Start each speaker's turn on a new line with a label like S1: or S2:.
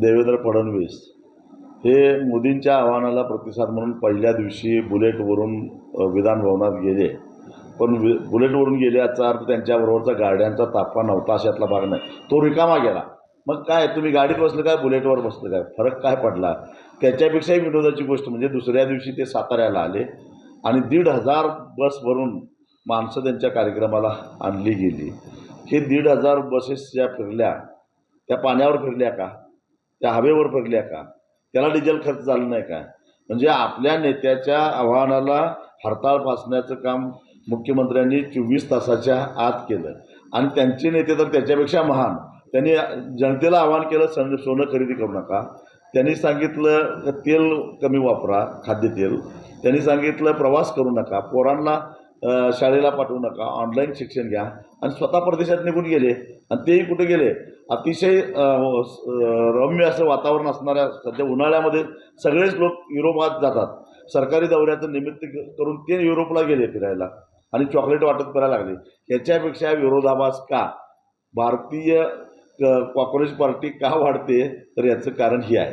S1: देवेंद्र फडणवीस हे मोदींच्या आव्हानाला प्रतिसाद म्हणून पहिल्या दिवशी बुलेटवरून विधानभवनात गेले. पण बुलेटवरून गेले याचा अर्थ त्यांच्याबरोबरचा गाड्यांचा ताफा नव्हता अशातला भाग नाही. तो रिकामा गेला. मग काय तुम्ही गाडीत बसलं काय बुलेटवर बसलं काय, फरक काय पडला? त्याच्यापेक्षाही विनोदाची गोष्ट म्हणजे दुसऱ्या दिवशी ते साताऱ्याला आले आणि 1,500 बस भरून माणसं त्यांच्या कार्यक्रमाला आणली गेली. हे 1,500 बसेस ज्या फिरल्या त्या पाण्यावर फिरल्या का, त्या हवेवर फिरल्या का, त्याला डिझेल खर्च झाला नाही का? म्हणजे आपल्या नेत्याच्या आव्हानाला हरताळ फासण्याचं काम मुख्यमंत्र्यांनी 24 तासाच्या आत केलं. आणि त्यांचे नेते तर त्याच्यापेक्षा महान. त्यांनी जनतेला आवाहन केलं, सोनं खरेदी करू नका. त्यांनी सांगितलं तेल कमी वापरा, खाद्यतेल. त्यांनी सांगितलं प्रवास करू नका, पोरांना शाळेला पाठवू नका, ऑनलाईन शिक्षण घ्या. आणि स्वतः परदेशात निघून गेले. आणि तेही कुठे गेले? अतिशय रम्य असं वातावरण असणाऱ्या सध्या उन्हाळ्यामध्ये सगळेच लोक युरोपात जातात. सरकारी दौऱ्याचं निमित्त करून ते युरोपला गेले फिरायला आणि चॉकलेट वाटत करायला लागले. ह्याच्यापेक्षा विरोधाभास का? भारतीय काँग्रेस पार्टी का वाढते? तर याचं कारण हे आहे.